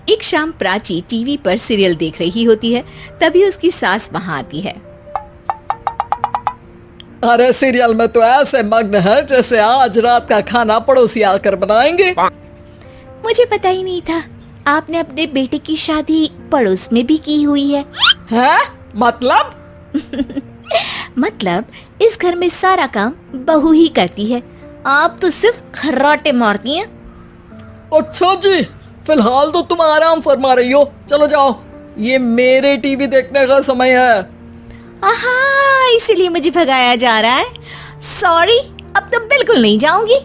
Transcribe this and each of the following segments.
एक शाम प्राची टीवी पर सीरियल देख रही होती है। तभी उसकी सास वहां आती है। अरे सीरियल में तो ऐसे मग्न है जैसे आज रात का खाना पड़ोसी आकर बनाएंगे। मुझे पता ही नहीं था आपने अपने बेटे की शादी पड़ोस में भी की हुई है। हैं? मतलब? मतलब इस घर में सारा काम बहू ही करती है, आप तो सिर्फ खर्राटे मारती हैं। अच्छा जी, फिलहाल तो तुम आराम फरमा रही हो, चलो जाओ, ये मेरे टीवी देखने का समय है। आहा, इसीलिए मुझे भगाया जा रहा है। सॉरी, अब तो बिल्कुल नहीं जाऊंगी।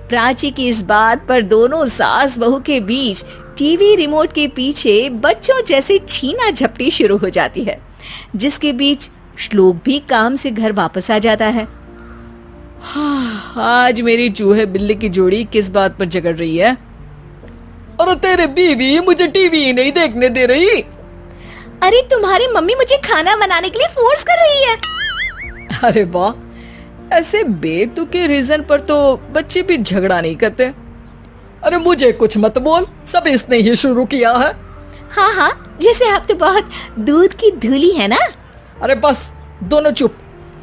प्राची की इस बात पर दोनों सास बहू के बीच टीवी रिमोट के पीछे बच्चों जैसे छीना झपटी शुरू हो जाती है, जिसके बीच श्लोक भी काम से घर वापस आ जाता है। आज मेरी चूहे बिल्ली की जोड़ी किस बात पर झगड़ रही है? अरे तेरे बीवी मुझे टीवी ही नहीं देखने दे रही। अरे तुम्हारी मम्मी मुझे खाना बनाने के लिए फोर्स कर रही है। अरे वाह, ऐसे बेतुके रीजन पर तो बच्चे भी झगड़ा नहीं करते। अरे मुझे कुछ मत बोल, सब इसने ही शुरू किया है। हाँ हाँ, जैसे आप तो बहुत दूध की धूली है ना। अरे बस, दोनों चुप।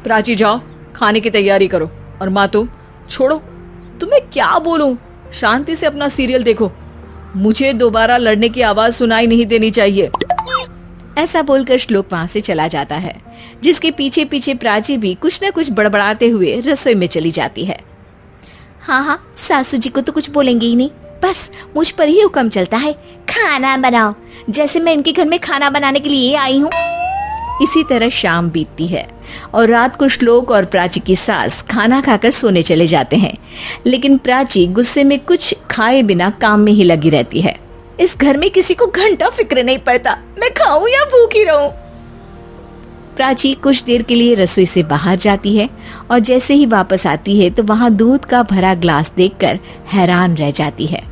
प्राची जाओ, खाने की तैयारी करो। और माँ तुम छोड़ो, तुम्हें क्या बोलूं, शांति से अपना सीरियल देखो, मुझे दोबारा लड़ने की आवाज सुनाई नहीं देनी चाहिए। ऐसा बोलकर श्लोक वहां से चला जाता है, जिसके पीछे पीछे प्राची भी कुछ न कुछ बड़बड़ाते हुए रसोई में चली जाती है। हाँ हाँ, सासू जी को तो कुछ बोलेंगे ही नहीं, बस मुझ पर ही हुक्म चलता है, खाना बनाओ, जैसे मैं इनके घर में खाना बनाने के लिए आई हूँ। इसी तरह शाम बीतती है और रात को श्लोक और प्राची की सास खाना खाकर सोने चले जाते हैं, लेकिन प्राची गुस्से में कुछ खाए बिना काम में ही लगी रहती है। इस घर में किसी को घंटा फिक्र नहीं पड़ता, मैं खाऊं या भूखी रहूं। प्राची कुछ देर के लिए रसोई से बाहर जाती है और जैसे ही वापस आती है तो वहां दूध का भरा ग्लास देखकर हैरान रह जाती है।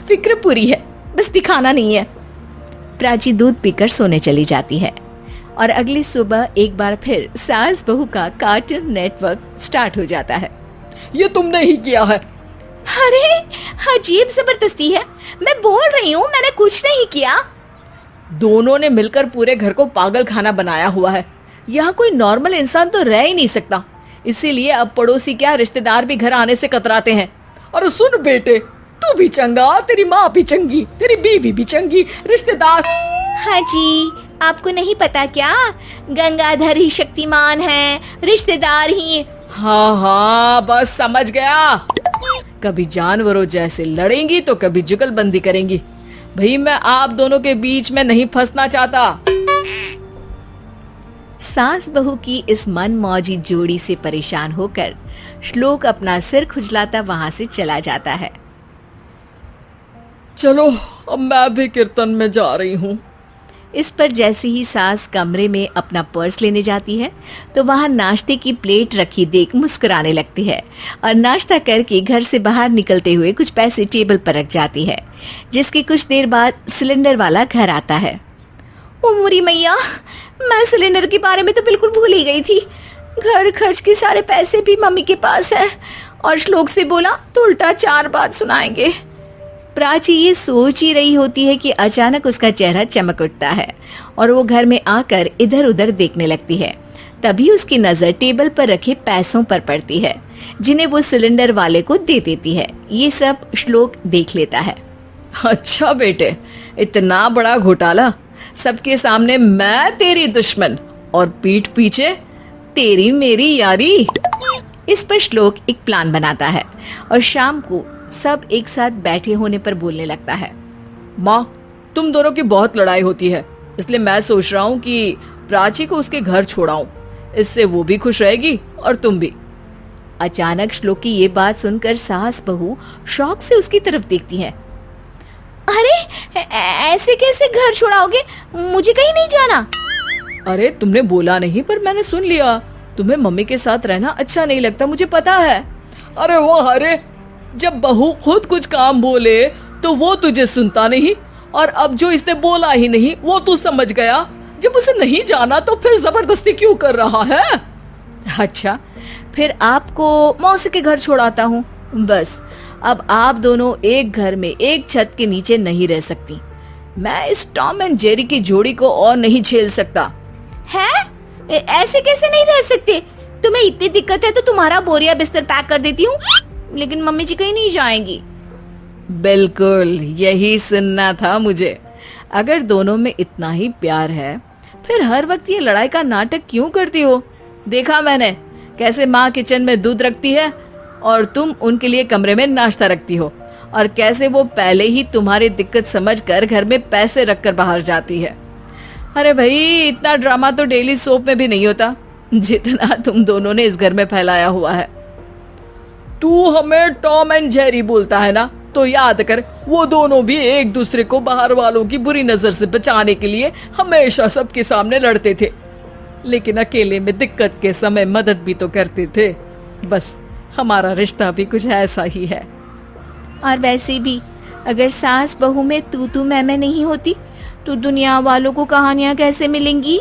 फिक्र पूरी है, बस दिखाना नहीं है। प्राची दूध पीकर सोने चली जाती है और अगली सुबह एक बार फिर सास बहू का कार्टून नेटवर्क स्टार्ट हो जाता है। ये तुमने ही किया है। अरे अजीब जबरदस्ती है, मैं बोल रही हूँ मैंने कुछ नहीं किया। दोनों ने मिलकर पूरे घर को पागल खाना बनाया हुआ है। यहाँ कोई नॉर्मल इंसान तो रह ही नहीं सकता, इसीलिए अब पड़ोसी क्या रिश्तेदार भी घर आने से कतराते हैं। और सुन बेटे, तू भी चंगा, तेरी माँ भी चंगी, तेरी बीवी भी चंगी, रिश्तेदार। हाँ जी, आपको नहीं पता क्या, गंगाधर ही शक्तिमान है, रिश्तेदार ही। हाँ हाँ, बस समझ गया। कभी जानवरों जैसे लड़ेंगी तो कभी जुगलबंदी करेंगी। भाई मैं आप दोनों के बीच में नहीं फंसना चाहता। सास बहू की इस मनमौजी जोड़ी से परेशान होकर श्लोक अपना सिर खुजलाता वहां से चला जाता है। चलो अब मैं भी कीर्तन में जा रही हूँ। इस पर जैसे ही सास कमरे में अपना पर्स लेने जाती है तो वहां नाश्ते की प्लेट रखी देख मुस्कुराने लगती है और नाश्ता करके घर से बाहर निकलते हुए कुछ पैसे टेबल पर रख जाती है, जिसके कुछ देर बाद सिलेंडर वाला घर आता है। ओ मुरी मैया, मैं सिलेंडर के बारे में तो बिल्कुल भूल ही गई थी। घर खर्च के सारे पैसे भी मम्मी के पास है और श्लोक से बोला तो उल्टा 4 बात सुनाएंगे। प्राची ये सोच ही रही होती है कि अचानक उसका चेहरा चमक उठता है और वो घर में आकर इधर उधर देखने लगती है। तभी उसकी नजर टेबल पर रखे पैसों पर पड़ती है, जिन्हें वो सिलेंडर वाले को दे देती है। ये सब श्लोक देख लेता है। अच्छा बेटे, इतना बड़ा घोटाला, सबके सामने मैं तेरी दुश्मन और पीठ पीछे तेरी मेरी यारी। इस पर श्लोक एक प्लान बनाता है और शाम को सब एक साथ बैठे होने पर बोलने लगता है। माँ, तुम दोनों की बहुत लड़ाई होती है, इसलिए मैं सोच रहा हूँ कि प्राची को उसके घर छोड़ाऊं, इससे वो भी खुश रहेगी और तुम भी। अचानक श्लोक की ये बात सुनकर सास बहू शौक से उसकी तरफ देखती हैं। अरे ऐसे कैसे घर छोड़ाओगे, मुझे कहीं नहीं जाना। अरे तुमने बोला नहीं पर मैंने सुन लिया, तुम्हें मम्मी के साथ रहना अच्छा नहीं लगता, मुझे पता है। अरे वाह, अरे जब बहू खुद कुछ काम बोले तो वो तुझे सुनता नहीं, और अब जो इसने बोला ही नहीं वो तू समझ गया। जब उसे नहीं जाना तो फिर जबरदस्ती क्यों कर रहा है? अच्छा, फिर आपको मौसी के घर छोड़ाता हूँ, बस अब आप दोनों एक घर में एक छत के नीचे नहीं रह सकती। मैं इस टॉम एंड जेरी की जोड़ी को और नहीं झेल सकता। है? ऐसे कैसे नहीं रह सकते? तुम्हें इतनी दिक्कत है तो तुम्हारा बोरिया बिस्तर पैक कर देती हूँ, लेकिन मम्मी जी कहीं नहीं जाएंगी। बिल्कुल यही सुनना था मुझे। अगर दोनों में इतना ही प्यार है फिर हर वक्त ये लड़ाई का नाटक क्यों करती हो? देखा मैंने कैसे माँ किचन में दूध रखती है और तुम उनके लिए कमरे में नाश्ता रखती हो, और कैसे वो पहले ही तुम्हारी दिक्कत समझकर घर में पैसे रखकर बाहर जाती है। अरे भाई, इतना ड्रामा तो डेली सोप में भी नहीं होता जितना तुम दोनों ने इस घर में फैलाया हुआ है। तू हमें टॉम एंड जेरी बोलता है ना, तो याद कर वो दोनों भी एक दूसरे को बाहर वालों की बुरी नजर से बचाने के लिए हमेशा सबके सामने लड़ते थे, लेकिन अकेले में दिक्कत के समय मदद भी तो करते थे। बस हमारा रिश्ता भी कुछ ऐसा ही है। और वैसे भी अगर सास बहू में तू मैं नहीं होती तो दुनिया वालों को कहानियां कैसे मिलेंगी?